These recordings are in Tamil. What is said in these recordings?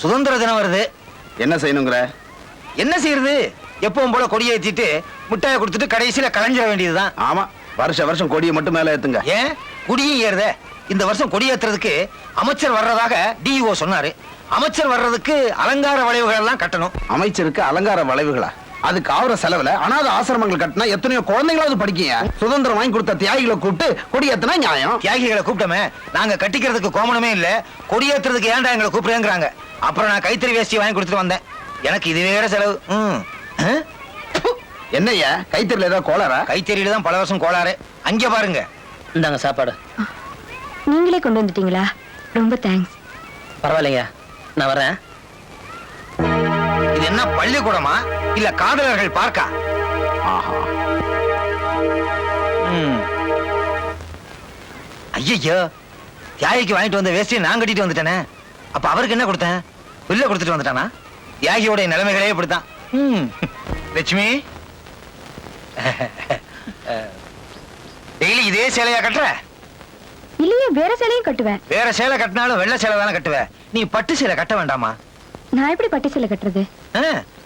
சுதந்திர தினம் வருது. என்ன செய்யணுங்கிற? என்ன செய்யறது? எப்பவும் போல கொடியை ஏத்திட்டு முட்டாயை கொடுத்துட்டு கடைசியில கலைஞ்சிட வேண்டியதுதான். ஆமா, வருஷம் கொடியை மட்டும் மேல ஏத்துங்க. ஏன் கொடியும் ஏறுதே? இந்த வருஷம் கொடி ஏத்துறதுக்கு அமைச்சர் வர்றதாக டிஓ சொன்னாரு. அமைச்சர் வர்றதுக்கு அலங்கார வளைவுகள் எல்லாம் கட்டணும். அமைச்சருக்கு அலங்கார வளைவுகளா? அதுக்கு ஆவற செலவுல அனாதை ஆசிரமங்கள் கட்டினா எத்தனையோ குழந்தைங்களாவது படிக்கீங்க. சுதந்திரம் வாங்கி கொடுத்த தியாகிகளை கூப்பிட்டு கொடி ஏத்துனா நியாயம். தியாகிகளை கூப்பிட்டோமே, நாங்க கட்டிக்கிறதுக்கு கோமணமே இல்ல, கொடி ஏத்துறதுக்கு ஏன்டா எங்களை கூப்பிடுங்கிறாங்க. அப்புறம் நான் கைத்தறி வேஷ்டி வாங்கி கொடுத்துட்டு வந்தேன். எனக்கு இது வேற செலவு. என்னய்யா, கைத்தறியில ஏதாவது கோளாரா? கைத்தறியில தான் பல வருஷம் கோளாறு. அங்க பாருங்க. இந்தாங்க சாப்பாடு. நீங்களே கொண்டு வந்துட்டீங்களா? ரொம்ப தேங்க்ஸ். பரவாயில்லைங்க, நான் வரேன். இது என்ன பள்ளிக்கூடமா இல்ல காதலர்கள் பார்க்கா? ஐயோ, தியாகிக்கு வாங்கிட்டு வந்த வேஷ்டியை நான் கட்டிட்டு வந்துட்டேனே. அப்ப அவருக்கு என்ன கொடுத்தேன்? பில்ல கொடுத்துட்டு வந்துட்டானா? தியாகியோட நிலைமைகளே இப்படித்தான். லட்சுமி, டெய்லி இதே சேலையா கட்டுற? இல்லையே, வேற சேலையும் கட்டுவேன். வேற சேலை கட்டினாலும் வெள்ளை சேலை தானே கட்டுவேன். நீ பட்டு சேலை கட்ட வேண்டாமா? நான் எப்படி பட்டு சேலை கட்டுறது?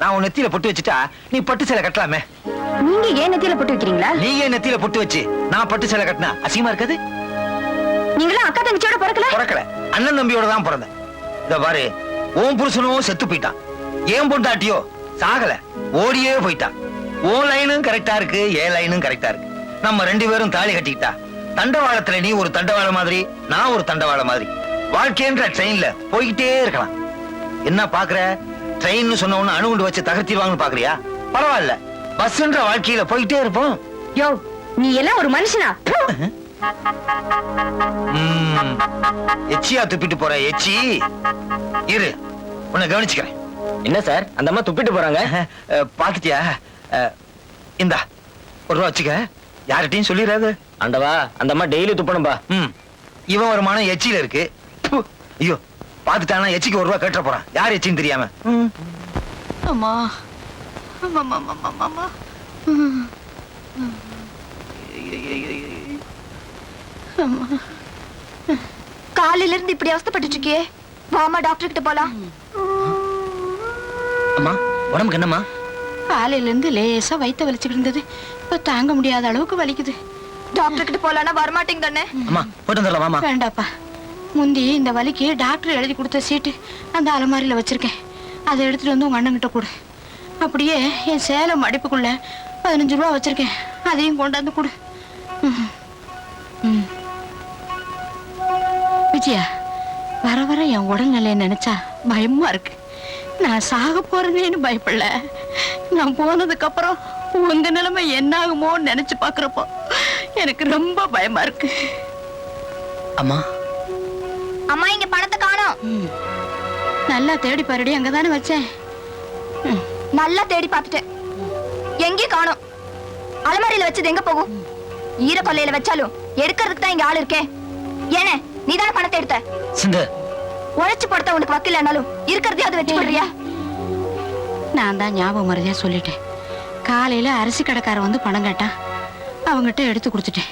நான் உன் நெத்தியில பொட்டு வச்சுட்டா நீ பட்டு சேலை கட்டலாமே. நீங்க ஏன் நெத்தியில பொட்டு வைக்கிறீங்களா? நீங்க நெத்தியில பொட்டு வச்சு நான் பட்டு சேலை கட்டினா அசிங்கமா இருக்காது? நீங்களும் அக்கா தங்கச்சியோட பிறக்கல? அண்ணன் தம்பியோட தான் பிறந்தேன். இத பாரு, உன் புருஷனும் செத்து போயிட்டான், ஏன் பொண்டாட்டியோ சாகல, ஓடியே போயிட்டான். உன் லைனும் கரெக்டா இருக்கு, ஏன் லைனும் கரெக்டா இருக்கு. நம்ம 2 பேரும் தாலி கட்டிக்கிட்டா தண்டவாளத்துல நீ ஒரு தண்டவாள மாதிரி, நான் ஒரு தண்டவாள மாதிரி, வாழ்க்கைன்ற ட்ரெயின்ல போய்கிட்டே இருக்கலாம். என்ன பாக்குற? ட்ரெயின் சொன்ன உடனே அணுகுண்டு வச்சு தகர்த்திடுவாங்கன்னு பாக்குறியா? பரவாயில்ல, பஸ்ன்ற வாழ்க்கையில போய்கிட்டே இருப்போம். யோ, நீ எல்லாம் ஒரு மனுஷனா? எச்சியா துப்பிட்டு போற எச்சி. இரு, உன்னை கவனிச்சுக்கிறேன். என்ன சார், அந்த அம்மா துப்பிட்டு போறாங்க? பாத்துட்டியா? இந்தா ஒரு ரூபா வச்சுக்க, யார்கிட்டையும் சொல்லிடாது. ஆண்டவா, அந்த அம்மா டெய்லி துப்பணும்பா. இவன் வருமானம் எச்சியில இருக்கு. ஐயோ, பாத்துட்டானா எச்சிக்கு 1 ரூபா கேட்ட போறான், யார் எச்சின்னு தெரியாம. அம்மா, காலையில இருந்து இப்படி அவஸ்தைப்பட்டு இருக்கியே, வாமா டாக்டர் கிட்ட போலாம். அம்மா, உடம்புக்கு என்னம்மா? காலையில இருந்து லேசா வயித்த வலிச்சுட்டு இருந்தது, இப்ப தாங்க முடியாத அளவுக்கு வலிக்குது. டாக்டர் கிட்ட போலான்னா வரமாட்டேங்க தானே? அம்மா, போட்டு வந்துடலாம் வாமா. வேண்டாப்பா, முந்தி இந்த வலிக்கு டாக்டர் எழுதி கொடுத்த சீட்டு அந்த அலமாரியில வச்சிருக்கேன், அதை எடுத்துட்டு வந்து உங்க அண்ணன் கிட்ட கொடு. அப்படியே என் சேலம் மடிப்புக்குள்ள 15 ரூபா வச்சிருக்கேன், அதையும் கொண்டாந்து கொடு. விஜயா, வர வர என் உடல்நிலையை நினைச்சா பயமா இருக்கு. நான் சாக போறேன்னு பயப்படல, நான் போனதுக்கு அப்புறம் உங்க நிலைமை என்ன ஆகுமோ நினைச்சு பாக்குறப்போ எனக்கு ரொம்ப பயமா இருக்கு. அம்மா, அம்மா, இங்க பணத்தை காணோம். நல்லா தேடி பாருடி, அங்கதானே வச்சேன். நல்லா தேடி பார்த்துட்டேன், எங்கேயும் காணோம். அலமாரியில வச்சது எங்க போகும்? ஈர கொல்லையில வச்சாலும் எடுக்கிறதுக்கு தான் இங்க ஆள் இருக்கே. ஏனே, நீதான பணத்தை எடுத்த? சிந்து, உழைச்சு படுத்த உனக்கு வக்கீல்னாலும் இருக்கிறதையாவது வச்சு போடுறியா? நான் தான் ஞாபகம் மறதியா சொல்லிட்டேன். காலையில அரிசி கடைக்காரன் வந்து பணம் கேட்டான், அவங்ககிட்ட எடுத்து கொடுத்துட்டேன்.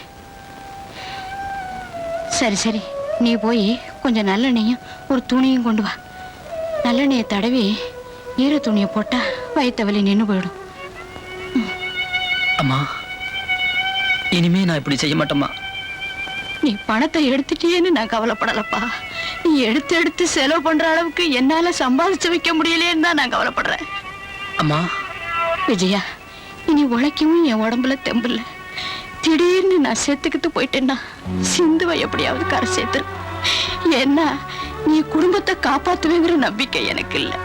சரி சரி, நீ போய் கொஞ்சம் நல்லெண்ணெயும் ஒரு துணியும் கொண்டு வா. நல்லெண்ணெயை தடவி ஈர துணியை போட்டா வயிற்று வலி நின்று போயிடும். அம்மா, இனிமே நான் இப்படி செய்ய மாட்டேம்மா. நீ பணத்தை எடுத்துட்டேன்னு நான் கவலைப்படலப்பா, நீ எடுத்து எடுத்து செலவு பண்ற அளவுக்கு என்னால சம்பாதிச்சு வைக்க முடியலேன்னு தான் நான் கவலைப்படுறேன். அம்மா விஜயா, இனி உழைக்கவும் என் உடம்புல தெம்பில்ல. திடீர்னு நான் செத்துக்கிட்டு போயிட்டேன்னா சிந்துவை எப்படியாவது கரை சேர்த்துரு. ஏன்னா நீ குடும்பத்தை காப்பாத்துவேங்கிற நம்பிக்கை எனக்கு இல்லை.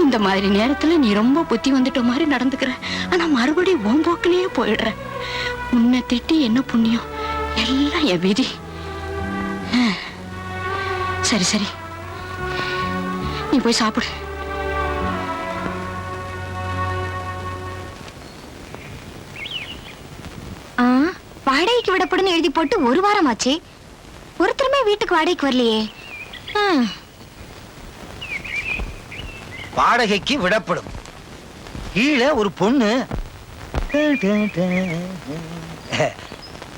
இந்த மாதிரி நேரத்துல நீ ரொம்ப புத்தி வந்துட்ட மாதிரி நடந்துக்கிற, ஆனா மறுபடியும் உன் போக்கிலேயே போயிடுற. உன்னை திட்டி என்ன புண்ணியம், எல்லாம் என் விதி. சரி சரி, நீ போய் சாப்பிடு. வாடகைக்கு விடப்படுன்னு எழுதி போட்டு 1 வாரம் ஆச்சு, ஒருத்தருமே வீட்டுக்கு வாடகைக்கு வரலையே. வாடகைக்கு விடப்படும், கீழே ஒரு பொண்ணு.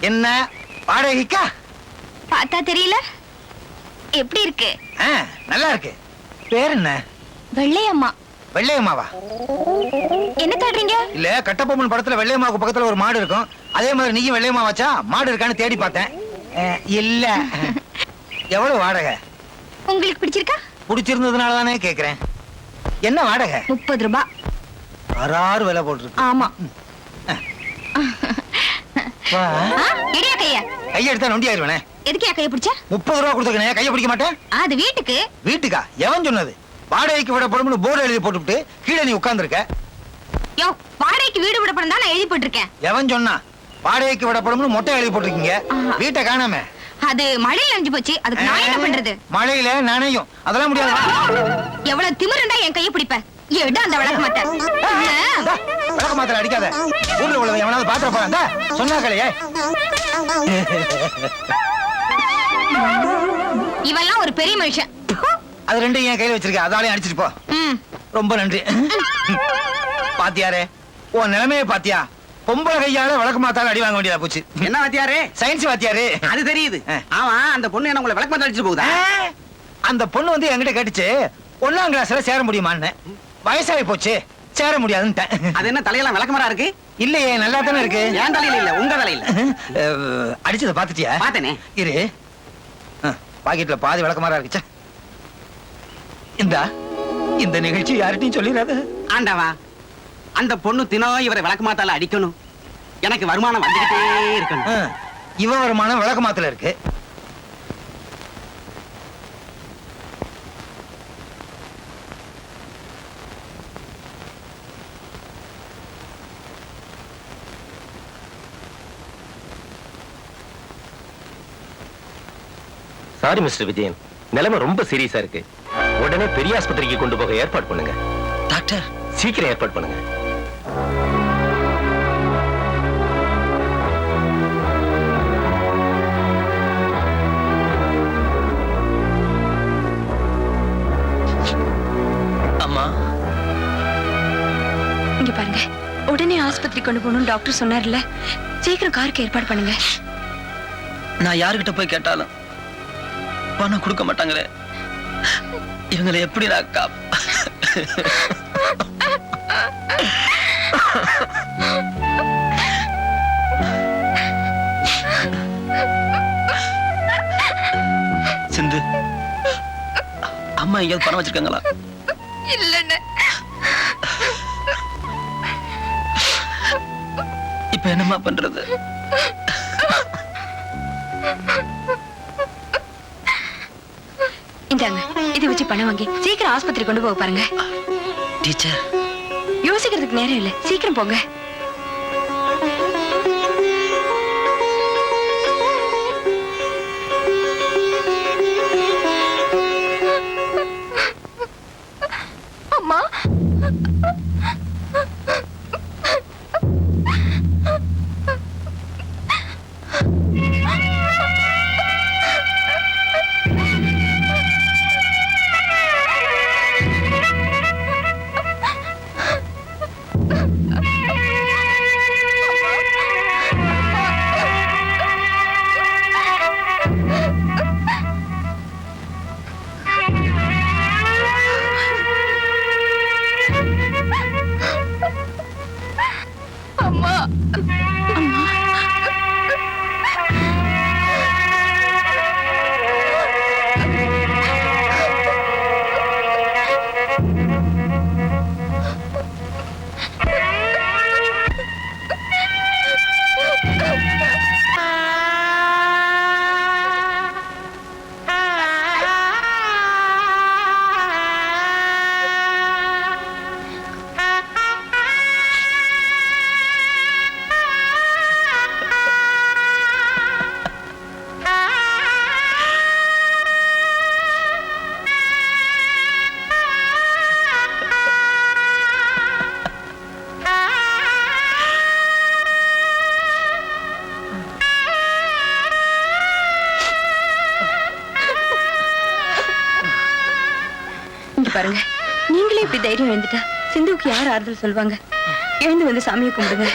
என்ன வாடகைக்கா? பார்த்தா தெரியல. எப்படி இருக்கு? நல்லா இருக்கு. பேர் என்ன? வெள்ளையம்மா. வெள்ளையம்மாவா? என்ன தேடுறீங்க? இல்ல, கட்டபொம்மன் படத்துல வெள்ளையம்மாவுக்கு பக்கத்துல ஒரு மாடு இருக்கும். அதே மாதிரி நீயும் வெள்ளையம்மா வச்சா மாடு இருக்கான்னு தேடி பார்த்தேன். இல்ல. எவ்வளவு வாடகை? உங்களுக்கு பிடிச்சிருக்கா? பிடிச்சிருந்ததுனால தானே கேக்குறேன். என்ன வாடகை? 30 ரூபாய். வராறு விலை போட்டுருக்கு. ஆமா. வா. எடியா கைய. கையை எடுத்தா நொண்டி ஆயிருவேனே. எதுக்கு கைய பிடிச்ச? 30 ரூபா கொடுத்துக்கனே, கையை பிடிக்க மாட்டேன். அது வீட்டுக்கு. வீட்டுக்கா? எவன் சொன்னது? வாடகைக்கு விடப்படும்னு போர்டு எழுதி போட்டுவிட்டு கீழே நீ உட்கார்ந்துருக்க. யோ, வாடகைக்கு வீடு விடப்படும் தான் நான் எழுதி போட்டிருக்கேன். எவன் சொன்னா? வாடகைக்கு விடப்படும்னு மொட்டை எழுதி போட்டிருக்கீங்க. வீட்டை காணாம. அது மழையில நனைஞ்சு போச்சு. அதுக்கு நான் என்ன பண்றது? மழையில நனையும், அதெல்லாம் முடியாது. எவ்வளவு திமிருண்டா என் கையை பிடிப்ப? எடு அந்த விளக்கு மாத்த. விளக்க மாத்திர அடிக்காத. ஊர்ல உள்ளவன் எவனாவது பாத்திர போறாங்க சொன்னாக்கலையே. இவெல்லாம் ஒரு பெரிய மனுஷன். அது ரெண்டும் என் கையில வச்சிருக்க, அதாலையும் அடிச்சிட்டு போ. ரொம்ப நன்றி. பாத்தியாரே, உன் நிலைமையை பாத்தியா? பொம்பளை கையால விளக்கு மாத்தால அடி வாங்க வேண்டியதா போச்சு. என்ன வாத்தியாரே? சயின்ஸ் வாத்தியாரு. அது தெரியுது. ஆமா, அந்த பொண்ணு என்ன உங்களை விளக்கு மாத்த அடிச்சு போகுதா? அந்த பொண்ணு வந்து என்கிட்ட கேட்டுச்சு 1ஆம் கிளாஸ்ல சேர முடியுமான்னு. வயசாகி போச்சு, சேர முடியாதுன்னுட்டேன். அது என்ன தலையெல்லாம் விளக்கமாரா இருக்கு? இல்லையே, நல்லா தானே இருக்கு. என் தலையில இல்ல, உங்க தலையில. அடிச்சத பாத்துட்டியா? பாத்தனே. இரு, பாக்கெட்ல பாதி விளக்கமாரா இருக்குச்சா. இந்த நிகழ்ச்சி யார்கிட்டயும் சொல்லிடாத. ஆண்டவா, அந்த பொண்ணு தினம் இவரை விளக்கு மாத்தால அடிக்கணும். எனக்கு வருமானம் வந்துகிட்டே இருக்கணும். இவ வருமானம் விளக்கு மாத்துல இருக்கு. சாரி மிஸ்டர் விஜயன், நிலைமை ரொம்ப சீரியஸா இருக்கு. உடனே பெரிய ஆஸ்பத்திரிக்கு கொண்டு போக ஏற்பாடு பண்ணுங்க. டாக்டர், சீக்கிரம் ஏற்பாடு பண்ணுங்க. அம்மா, இங்க பாருங்க, உடனே ஆஸ்பத்திரி கொண்டு போகணும் டாக்டர் சொன்னார்ல. சீக்கிரம் காருக்கு ஏற்பாடு பண்ணுங்க. நான் யாருக்கிட்ட போய் கேட்டாலும் பணம் கொடுக்க மாட்டாங்களே. இவங்களை எப்படி ராக்கா? சிந்து, அம்மா எங்கேயாவது பணம் வச்சிருக்காங்களா? இல்லன்னு. இப்ப என்னம்மா பண்றது? இந்தாங்க, இதை வச்சு பணம் வாங்கி சீக்கிரம் ஆஸ்பத்திரி கொண்டு போக பாருங்க. டீச்சர், யோசிக்கிறதுக்கு நேரம் இல்ல, சீக்கிரம் போங்க. அம்மா, பாருங்க, நீங்களே இப்படி தைரியம் எழுந்துட்டா சிந்துவுக்கு யார் ஆறுதல் சொல்வாங்க? எழுந்து வந்து சாமியை கும்பிடுங்க.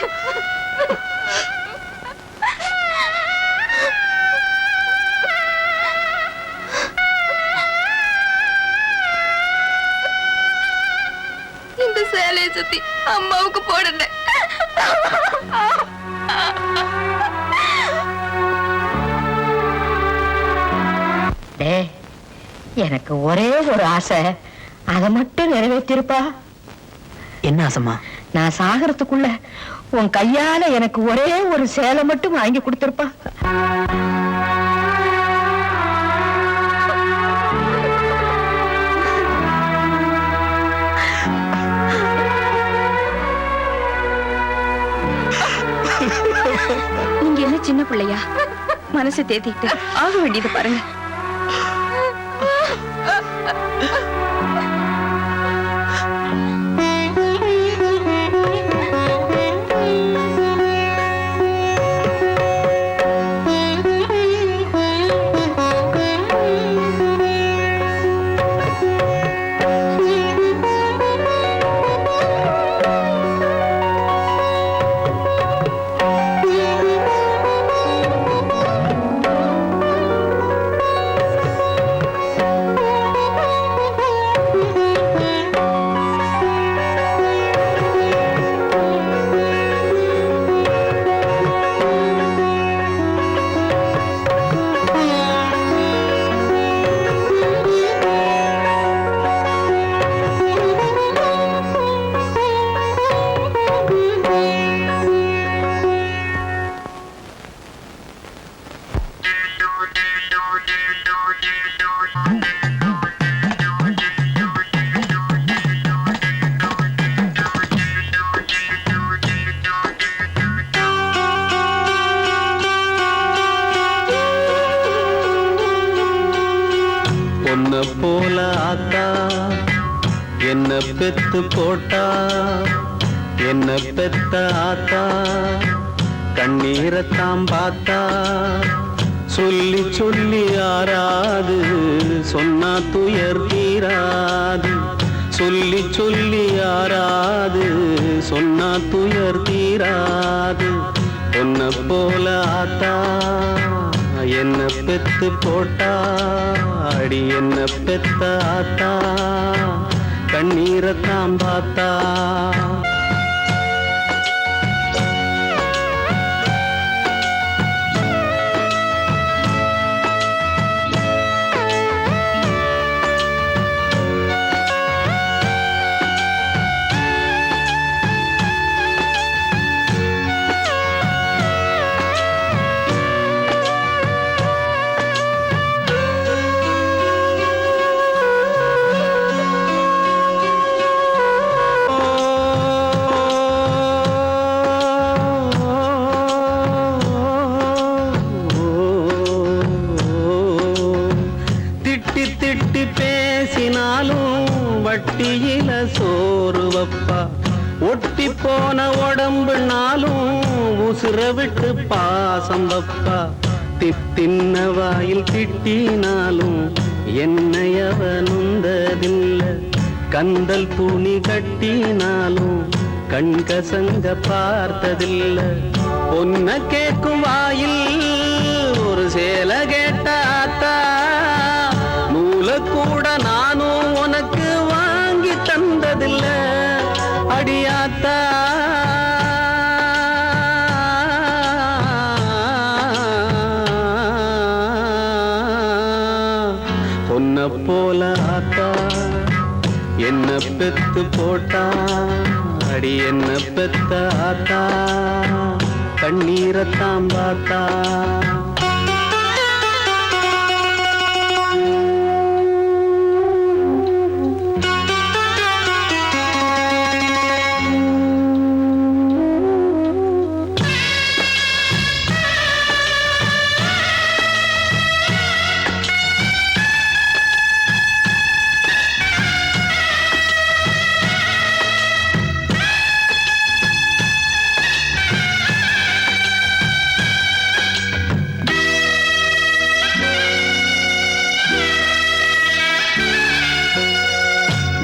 சுத்தி அம்மாவுக்கு போடுங்க. எனக்கு ஒரே ஒரு ஆசை, அதை மட்டும் நிறைவேற்றிருப்பா. என்ன ஆசைமா? நான் சாகறதுக்குள்ள உன் கையால எனக்கு ஒரே ஒரு சேலை மட்டும் வாங்கி கொடுத்திருப்பா. நீங்க என்ன சின்ன பிள்ளையா? மனசை தேத்திட்டு ஆக வேண்டியது பாருங்க. போல ஆத்தா என்ன பெத்து போட்டா, என்ன பெத்த ஆத்தா கண்ணீரத்தாம் பார்த்தா, சொல்லி சொல்லி ஆறாது சொன்னா துயர் தீராது, சொல்லி சொல்லி ஆறாது சொன்னா துயர் தீராது. பொன்ன போல ஆத்தா என்ன பெத்து போட்டா, அடி என்ன பெத்த ஆத்தா கண்ணீரத்தாம் பார்த்தா. வட்டியில சோறு வப்பா, ஒட்டி போன உடம்புனாலும் உசுர விட்டு பாசம் வப்பா. தின்ன வாயில் திட்டினாலும் என்னையவ நுந்ததில்ல, கந்தல் துணி கட்டினாலும் கண்கசங்க பார்த்ததில்ல. பொன்ன கேட்கும் வாயில் ஒரு சேலை கேட்டாத்தா, நூல கூட நானும் உனக்கு வாங்கி தந்ததில்ல அடியாத்தா. பொன்ன போல ஆத்தா என்ன பெத்து போட்டா, அடி என்ன பெத்த ஆத்தா கண்ணீரத்தாம் பார்த்தா.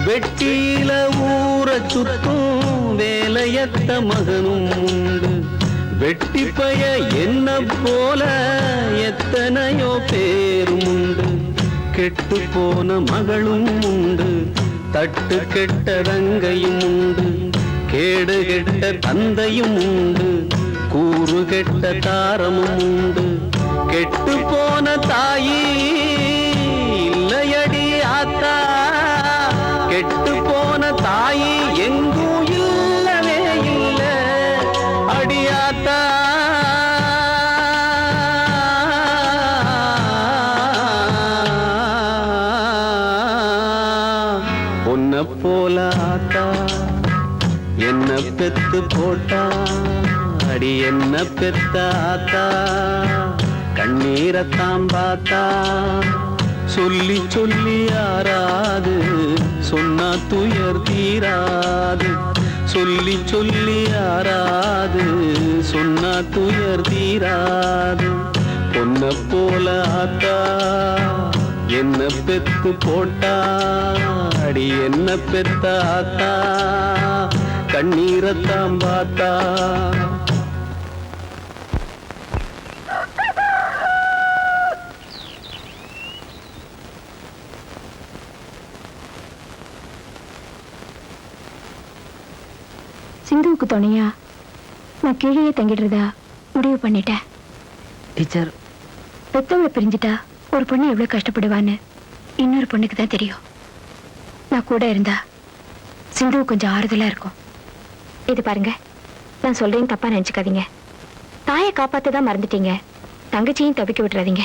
வெட்டியில ஊற சுத்தும் வேலையத்த மகனும் உண்டு, வெட்டி பய என்ன போல எத்தனையோ பேரும் உண்டு. கெட்டு போன மகளும் உண்டு, தட்டு கெட்ட ரங்கையும் உண்டு. கேடு கெட்ட தந்தையும் உண்டு, கூறு கெட்ட தாரமும் உண்டு. கெட்டு போன தாயி இல்லையடி ஆத்தா, கெட்டு போன தாயி எங்கும் இல்லவே இல்ல அடியாத்தா. உன்னை போல ஆத்தா என்ன பெத்து போட்டா, அடி என்ன பெத்த ஆத்தா கண்ணீரத்தான் பார்த்தா. சொல்லி சொல்லி யாராது சொன்னா துயர் தீராது, சொல்லி சொல்லி யாராது சொன்னா துயர் தீராது. பொன்ன போல ஆத்தா என்ன பெத்து போட்டா, அடி என்ன பெத்த ஆத்தா கண்ணீரத்தான் பார்த்தா. சிந்துவுக்கு துணையா நான் கீழே தங்கிடுறதா முடிவு பண்ணிட்டேன். டீச்சர், பெத்தவளை பிரிஞ்சுட்டா ஒரு பொண்ணு எவ்வளவு கஷ்டப்படுவான்னு இன்னொரு பொண்ணுக்கு தான் தெரியும். நான் கூட இருந்தா சிந்துவு கொஞ்சம் ஆறுதலா இருக்கும். இது பாருங்க, நான் சொல்றேன் தப்பா நினைச்சுக்காதீங்க. தாயை காப்பாத்ததான் மறந்துட்டீங்க, தங்கச்சியும் தவிக்க விட்டுறாதீங்க.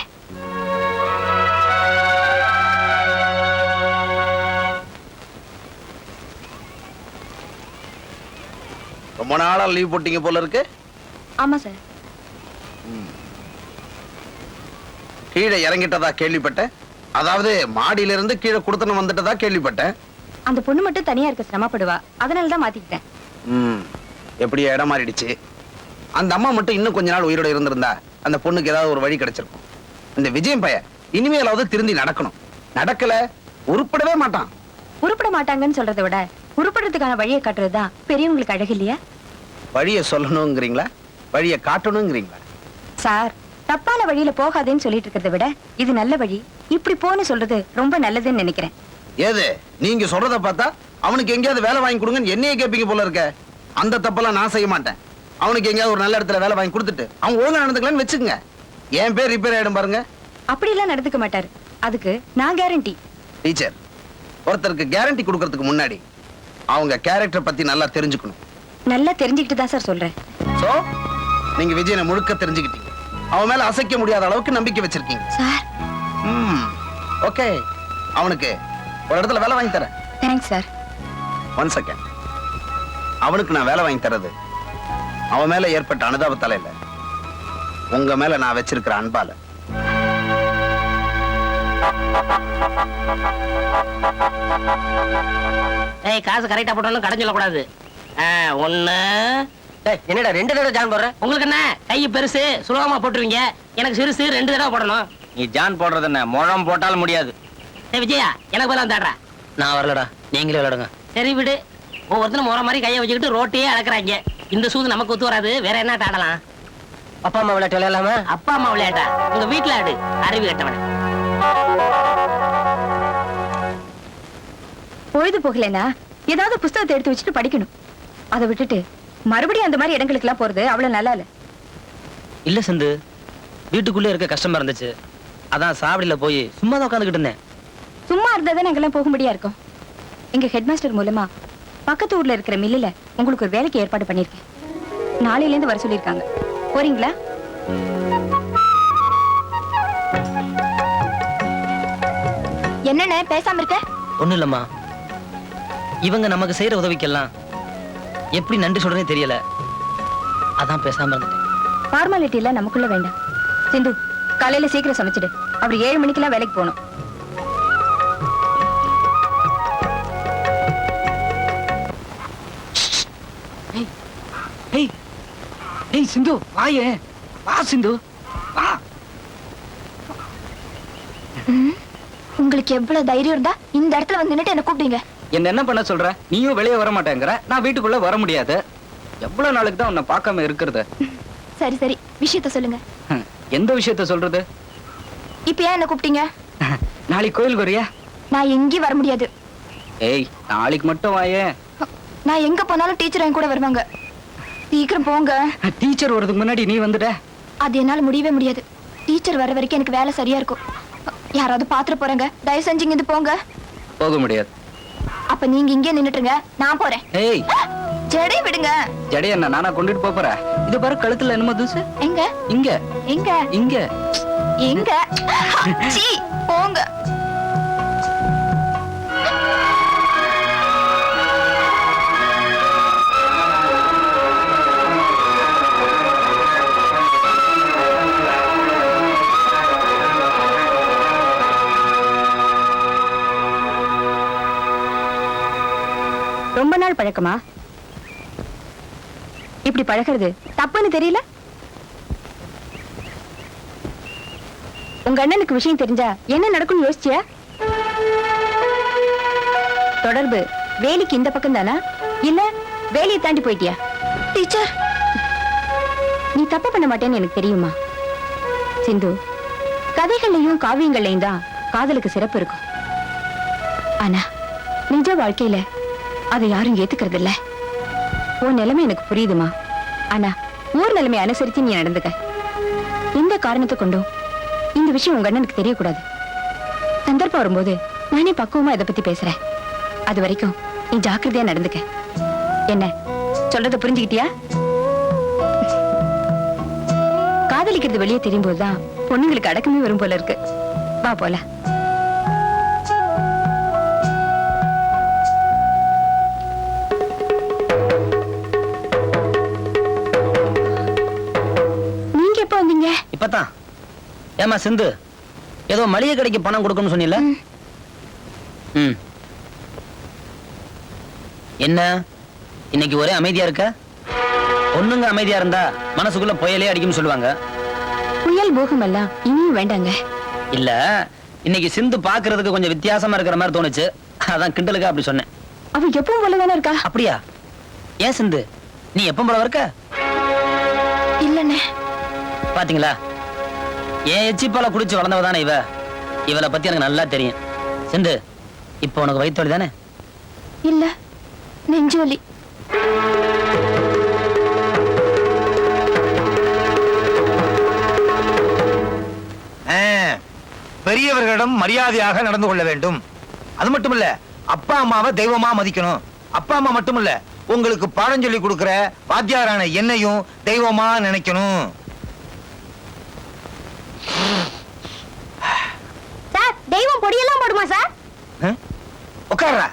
ரொம்ப நாளா லீவ் போட்டீங்க போல இருக்கு. ஆமா சார். கீழே இறங்கிட்டதா கேள்விப்பட்டேன். அதாவது மாடியில இருந்து கீழே குடுத்தனம் வந்துட்டதா கேள்விப்பட்டேன். அந்த பொண்ணு மட்டும் தனியா இருக்க சிரமப்படுவா, அதனாலதான் மாத்திக்கிட்டேன். எப்படியோ இடம் மாறிடுச்சு. அந்த அம்மா மட்டும் இன்னும் கொஞ்ச நாள் உயிரோட இருந்திருந்தா அந்த பொண்ணுக்கு ஏதாவது ஒரு வழி கிடைச்சிருக்கும். இந்த விஜயம் பையன் இனிமேலாவது திருந்தி நடக்கணும். நடக்கல உருப்படவே மாட்டான். உருப்பட மாட்டாங்கன்னு சொல்றதை விட உருப்படுறதுக்கான வழியை காட்டுறதுதான் பெரியவங்களுக்கு அழகு இல்லையா? வழியை சொல்லணுங்கிறீங்களா, வழியை காட்டணுங்கிறீங்களா? சார், தப்பான வழியில போகாதேன்னு சொல்லிட்டு இருக்கிறத விட இது நல்ல வழி, இப்படி போன்னு சொல்றது ரொம்ப நல்லதுன்னு நினைக்கிறேன். ஏது நீங்க சொல்றத பார்த்தா அவனுக்கு எங்கேயாவது வேலை வாங்கி கொடுங்கன்னு என்னையே கேட்பீங்க போல இருக்க. அந்த தப்பெல்லாம் நான் செய்ய மாட்டேன். அவனுக்கு எங்கேயாவது ஒரு நல்ல இடத்துல வேலை வாங்கி கொடுத்துட்டு அவன் ஒழுங்கா நடந்துக்கலான்னு வச்சுக்கோங்க. என் பேர் ரிப்பேர் ஆயிடும் பாருங்க. அப்படி எல்லாம் நடந்துக்க மாட்டாரு, அதுக்கு நான் கேரண்டி. டீச்சர், ஒருத்தருக்கு கேரண்டி கொடுக்கறதுக்கு முன்னாடி அவங்க கேரக்டர் பத்தி நல்லா தெரிஞ்சுக்கணும். நல்லா தெரிஞ்சுக்கிட்டு தான் சார் சொல்றேன். சோ நீங்க விஜயனை முழுக்க தெரிஞ்சுக்கிட்டீங்க. அவன் மேல அசைக்க முடியாத அளவுக்கு நம்பிக்கை வச்சிருக்கீங்க. சார். ஓகே, அவனுக்கு ஒரு இடத்துல வேலை வாங்கி தரேன். Thanks sir. 1 செகண்ட். அவனுக்கு நான் வேலை வாங்கி தரது அவன் மேல ஏற்பட்ட அனுதாபத்தால இல்ல, உங்க மேல நான் வச்சிருக்கிற அன்பால. காசு கரெக்டா போட்டாலும் கடன் சொல்லக்கூடாது. ஒண்ணு. என்னடா 2 தடவை ஜான் போடுற? உங்களுக்கு என்ன கை பெருசு, சுலபமா போட்டுருவீங்க. எனக்கு சிறுசு 2 தடவை போடணும். நீ ஜான் போடுறது என்ன, முழம் போட்டாலும் முடியாது. விஜயா, எனக்கு பதிலா தாடுறா. நான் வரலடா, நீங்களே விளையாடுங்க. சரி விடு. ஒவ்வொருத்தரும் முறை மாதிரி கையை வச்சுக்கிட்டு ரோட்டையே அளக்குறாங்க. இந்த சூது நமக்கு ஒத்து வராது. வேற என்ன ஆடலாம்? அப்பா அம்மா விளையாட்டு விளையாடலாமா? அப்பா அம்மா விளையாட்டா? உங்க வீட்டுல ஆடு, அறிவு கட்டவன. பொழுது போகலனா ஏதாவது புத்தகத்தை எடுத்து வச்சுட்டு படிக்கணும். அதை விட்டுட்டு மறுபடியும் அந்த மாதிரி இடங்களுக்கு எல்லாம் போறது அவ்வளவு நல்லா இல்ல. இல்ல சிந்து, வீட்டுக்குள்ளே இருக்க கஷ்டமா இருந்துச்சு, அதான் சாவடியில போய் சும்மா தான் உட்காந்துக்கிட்டு இருந்தேன். சும்மா இருந்தாதான் நாங்கெல்லாம் போக முடியா இருக்கும். எங்க ஹெட்மாஸ்டர் மூலமா பக்கத்து ஊர்ல இருக்கிற மில்லுல உங்களுக்கு ஒரு வேலைக்கு ஏற்பாடு பண்ணிருக்கேன். நாளையில இருந்து வர சொல்லிருக்காங்க. போறீங்களா? என்னன்னு பேசாம இருக்க? ஒண்ணும் இல்லம்மா, இவங்க நமக்கு செய்யற உதவிக்கெல்லாம் எப்படி நன்றி சொல்றதே தெரியல, அதான் பேசாம இருந்துட்டேன். ஃபார்மாலிட்டி எல்லாம் நமக்குள்ள வேண்டாம். சிந்து, காலையில சீக்கிரம் சமைச்சிடு. அப்படி 7 மணிக்கெல்லாம் வேலைக்கு போகணும். ஏய் சிந்து, வாயே வா. சிந்து வா. உங்களுக்கு எவ்வளவு தைரியம் இருந்தா இந்த இடத்துல வந்து நின்னுட்டு என்ன கூப்பிட்டீங்க? என்ன பண்ண சொல்ற? நீயும் வெளியே வர மாட்டேங்கிற, நான் வீட்டுக்குள்ள வர முடியாது. எவ்வளவு நாளுக்கு தான் உன்னை பார்க்காம இருக்கிறது? சரி சரி, விஷயத்த சொல்லுங்க. எந்த விஷயத்த சொல்றது? இப்ப ஏன் என்ன கூப்பிட்டீங்க? நாளைக்கு கோயிலுக்கு வரியா? நான் எங்கேயும் வர முடியாது. ஏய், நாளைக்கு மட்டும் வாயே. நான் எங்க போனாலும் டீச்சர் என் கூட வருவாங்க. சீக்கிரம் போங்க. டீச்சர் வரதுக்கு முன்னாடி நீ வந்துட்ட. அது என்னால முடியவே முடியாது. டீச்சர் வர வரைக்கும் எனக்கு வேலை சரியா இருக்கும். யாராவது பாத்திர போறேங்க, தயவு செஞ்சு இங்க போங்க. போக முடியாது. அப்ப நீங்க இங்கே நின்னுட்டுங்க, நான் போறேன். ஏய், ஜடை விடுங்க. ஜடை என்ன நானா கொண்டுட்டு போறேன்? இது பாரு, கழுத்துல என்னமோ தூசு. எங்க இங்க எங்க இங்க எங்க? சீ, போங்க. ரொம்ப நாள் பழக்கமா? இப்படி பழகிறது தப்புன்னு தெரியல? உங்க அண்ணனுக்கு விஷயம் தெரிஞ்சா என்ன நடக்கும்னு யோசிச்சியா? தொடர்பு வேலிக்கு இந்த பக்கம் தானா, இல்ல வேலியை தாண்டி போயிட்டியா? டீச்சர், நீ தப்பு பண்ண மாட்டேன்னு எனக்கு தெரியுமா? சிந்து, கதைகள்லயும் காவியங்கள்லயும் தான் காதலுக்கு சிறப்பு இருக்கும். ஆனா நிஜ வாழ்க்கையில அதை யாரும் ஏத்துக்கிறது இல்ல. உன் நிலைமை எனக்கு புரியுதுமா. ஆனா ஊர் நிலைமை அனுசரிச்சு நீ நடந்துக்க. எந்த காரணத்தை கொண்டும் இந்த விஷயம் உங்க அண்ணனுக்கு தெரியக்கூடாது. சந்தர்ப்பம் வரும்போது நானே பக்குவமா இதை பத்தி பேசுறேன். அது வரைக்கும் நீ ஜாக்கிரதையா நடந்துக்க. என்ன சொல்றத புரிஞ்சுக்கிட்டியா? காதலிக்கிறது வெளியே தெரியும் போதுதான் பொண்ணுங்களுக்கு அடக்கமே வரும் போல இருக்கு. வா போல. நீங்க எப்ப வந்தீங்க? இப்பதான். ஏமா சிந்து, ஏதோ மளிகை கடைக்கு பணம் கொடுக்கணும்னு சொன்னீல? ம். என்ன இன்னைக்கு ஒரே அமைதியா இருக்க? பொண்ணுங்க அமைதியா இருந்தா மனசுக்குள்ள புயலே அடிக்கும்னு சொல்லுவாங்க. புயல் போகம் எல்லாம் இனியும் வேண்டாங்க. இல்ல, இன்னைக்கு சிந்து பாக்குறதுக்கு கொஞ்சம் வித்தியாசமா இருக்கிற மாதிரி தோணுச்சு. அதான் கிண்டலுக்கா அப்படி சொன்னேன். அவ எப்பவும் போலதானே இருக்கா? அப்படியா? ஏன் சிந்து, நீ எப்ப போல இருக்க? இல்லண்ணே. பாத்தீங்களா, ஏன் எச்சிப்பால குடிச்சு வளர்ந்தவதானே இவ. இவளை பத்தி எனக்கு நல்லா தெரியும். சிந்து, இப்ப உனக்கு வயிற்று தானே? இல்ல, நெஞ்சு வலி. பெரியவர்களிடம் மரியாதையாக நடந்து கொள்ள வேண்டும். அது மட்டும் இல்ல, அப்பா அம்மாவை தெய்வமா மதிக்கணும். அப்பா அம்மா மட்டும் இல்ல, உங்களுக்கு பாடம் சொல்லி கொடுக்கிற வாத்தியாரான என்னையும் தெய்வமா நினைக்கணும். சார், தெய்வம் பொடியெல்லாம் போடுமா சார்? உட்கார்றா.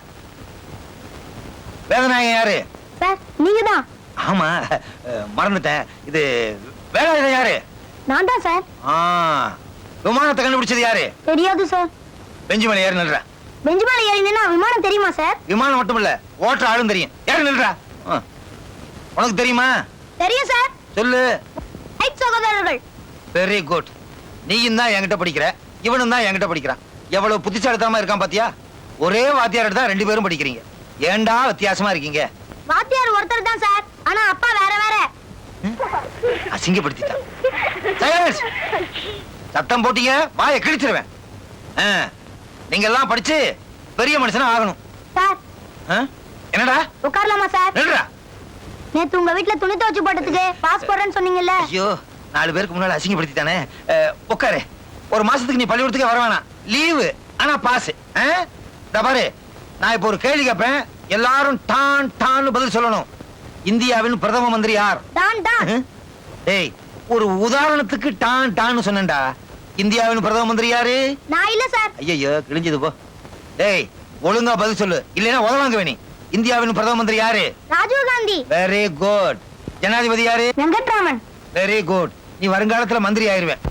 வேதநாயகன் யாரு? சார், நீங்க தான். ஆமா, மறந்துட்டேன். இது வேலாயுதம் யாரு? நான் தான் சார். விமானத்தை கண்டுபிடிச்சது யாரு? தெரியாது சார். பெஞ்சு மேல ஏறி நில்றா. பெஞ்சு மேல ஏறி நின்னா விமானம் தெரியுமா சார்? விமானம் மட்டும் இல்ல, ஓட்டுற ஆளும் தெரியும். ஏறி நில்றா. உனக்கு தெரியுமா? தெரியும் சார். சொல்லு. சகோதரர்கள். Very good. நீயும் தான் என்கிட்ட படிக்கிற, இவனும் தான் என்கிட்ட படிக்கிறான். எவ்வளவு புத்திசாலித்தனமா இருக்கான் பாத்தியா? ஒரே வாத்தியார் தான் ரெண்டு பேரும் படிக்கிறீங்க. ஏண்டா வித்தியாசமா இருக்கீங்க? வாத்தியார் ஒருத்தர் தான் சார், ஆனா அப்பா வேற வேற. அசிங்கப்படுத்திட்டான். சத்தம் போட்டீங்க, வாயை கிழிச்சிருவேன். நீங்க எல்லாம் படிச்சு பெரிய மனுஷனா ஆகணும். சார், என்னடா? உட்காரலாமா சார்? நில்றா. நேத்து உங்க வீட்ல துணி துவைச்சு போட்டதுக்கு பாஸ் போடுறேன்னு சொன்னீங்கல்ல? ஐயோ, 4 பேருக்கு முன்னால அசிங்கப்படுத்திட்டானே. உட்காரு. ஒரு மாசத்துக்கு நீ பள்ளிக்கூடத்துக்கு வர வேணாம். லீவு, ஆனா பாஸ். பாரு, நான் இப்ப ஒரு கேள்வி கேட்பேன். எல்லாரும் டான் டான்னு பதில் சொல்லணும். இந்தியாவின் பிரதம மந்திரி யார்? டான் டான். டேய், ஒரு உதாரணத்துக்கு டான் டான்னு சொன்னேன்டா. இந்தியாவின் பிரதம மந்திரி யாரு? நான் இல்ல சார். ஐயோ, கிழிஞ்சது போ. டேய், ஒழுங்கா பதில் சொல்லு, இல்லைன்னா உதவாங்க வேணி. இந்தியாவின் பிரதம மந்திரி யாரு? ராஜீவ் காந்தி. Very good. ஜனாதிபதி யாரு? வெங்கட்ராமன். Very good. நீ வருங்காலத்துல மந்திரி ஆயிருவேன்.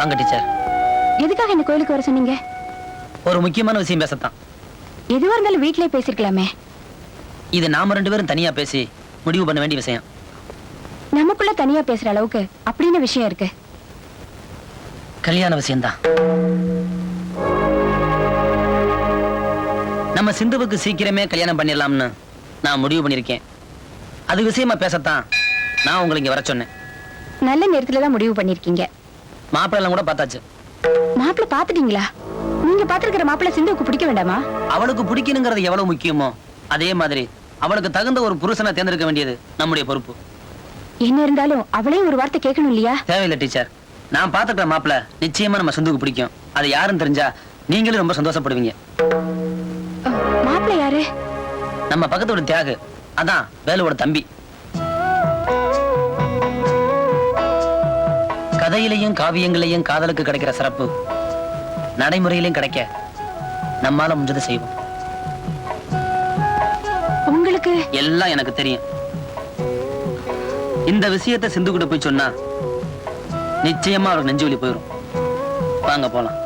வாங்க டீச்சர். எதுக்காக இந்த கோயிலுக்கு வர சொன்னீங்க? ஒரு முக்கியமான விஷயம் பேசத்தான். எதுவா இருந்தாலும் வீட்லயே பேசிருக்கலாமே. இது நாம 2 பேரும் தனியா பேசி முடிவு பண்ண வேண்டிய விஷயம். நமக்குள்ள தனியா பேசுற அளவுக்கு அப்படின்னு விஷயம் இருக்கு. கல்யாண விஷயம்தான். நம்ம சிந்துவுக்கு சீக்கிரமே கல்யாணம் பண்ணிடலாம்னு நான் முடிவு பண்ணிருக்கேன். அது விஷயமா பேசத்தான் நான் உங்களை இங்க வர சொன்னேன். நல்ல நேரத்துல தான் முடிவு பண்ணிருக்கீங்க. மாப்பிள்ளை எல்லாம் கூட பார்த்தாச்சு. மாப்பிள்ள பாத்துட்டீங்களா? நீங்க பாத்துருக்கிற மாப்பிள்ள சிந்துவுக்கு பிடிக்க வேண்டாமா? அவளுக்கு பிடிக்கணுங்கிறது எவ்வளவு முக்கியமோ அதே மாதிரி அவளுக்கு தகுந்த ஒரு புருஷனை தேர்ந்தெடுக்க வேண்டியது நம்முடைய பொறுப்பு. என்ன இருந்தாலும் அவளே ஒரு வார்த்தை கேட்கணும் இல்லையா? தேவையில்லை டீச்சர். நான் பாத்துக்கிற மாப்பிள்ள நிச்சயமா நம்ம சிந்துவுக்கு பிடிக்கும். அது யாருன்னு தெரிஞ்சா நீங்களும் ரொம்ப சந்தோஷப்படுவீங்க. மாப்பிள்ள யாரு? நம்ம பக்கத்தோட தியாகு, அதான் வேலுவோட தம்பி. கதையிலையும் காவியங்களையும் காதலுக்கு கிடைக்கிற சிறப்பு நடைமுறையிலையும் கிடைக்க நம்மால முடிஞ்சதை செய்வோம். உங்களுக்கு எல்லாம் எனக்கு தெரியும். இந்த விஷயத்தை சிந்து கிட்ட போய் சொன்னா நிச்சயமா அவருக்கு நெஞ்சு வலி போயிடும். வாங்க போலாம்.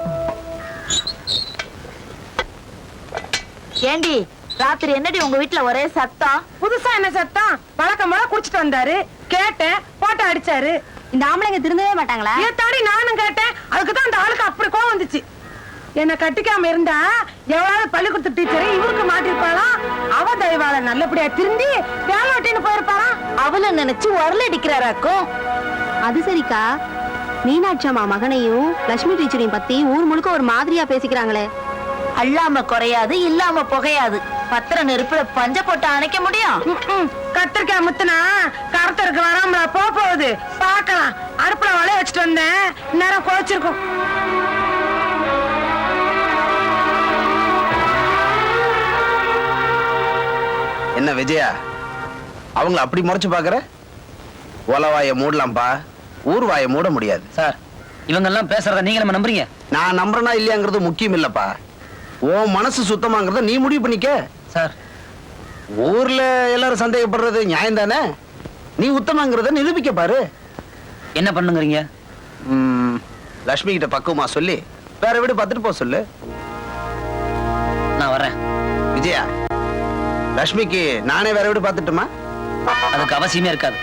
ஏண்டி ராத்திரி என்னடி உங்க வீட்டுல ஒரே சத்தம்? புதுசா என்ன சத்தம்? வழக்கம் போல குடிச்சிட்டு வந்தாரு, கேட்டேன், போட்டோ அடிச்சாரு. இந்த ஆம்பளைங்க திருந்தவே மாட்டாங்களா? ஏத்தாடி நானும் கேட்டேன். அதுக்குதான் அந்த ஆளுக்கு அப்படி கோவம் வந்துச்சு. என்ன கட்டிக்காம இருந்தா எவ்வளவு பள்ளிக்கூட டீச்சர் இவருக்கு மாட்டிருப்பாளாம். அவ தயவாள நல்லபடியா திருந்தி வேலை வெட்டின்னு போயிருப்பாளாம். அவள நினைச்சு உரல அடிக்கிறாராக்கும். அது சரிக்கா, மீனாட்சி அம்மா மகனையும் லட்சுமி டீச்சரையும் பத்தி ஊர் முழுக்க ஒரு மாதிரியா பேசிக்கிறாங்களே. அல்லாம குறையாது, இல்லாம புகையாது. பத்திர நெருப்புல பஞ்ச போட்டு அணைக்க முடியும்? கத்திரிக்காய் முத்துனா கருத்தருக்கு வராமல போகுது. பாக்கலாம். அடுப்புல வளைய வச்சுட்டு வந்தேன், நேரம் கோச்சிருக்கும். என்ன விஜயா, அவங்கள அப்படி முறைச்சு பாக்குற? ஒலவாய மூடலாம்பா, ஊர் வாய மூட முடியாது. சார், இவங்க எல்லாம் பேசுறத நீங்க நம்ம நம்புறீங்க? நான் நம்புறேனா இல்லையாங்கிறது முக்கியம் இல்லப்பா. உன் மனசு சுத்தமாங்கிறத நீ முடிவு பண்ணிக்க. சார், ஊர்ல எல்லாரும் சந்தேகப்படுறது நியாயம் தானே? நீ உத்தமாங்கிறத நிரூபிக்க பாரு. என்ன பண்ணுங்கிறீங்க? லட்சுமி கிட்ட பக்குவமா சொல்லி வேற வீடு பார்த்துட்டு போக சொல்லு. நான் வரேன். விஜயா, லட்சுமிக்கு நானே வேற வீடு பார்த்துட்டுமா? அதுக்கு அவசியமே இருக்காது.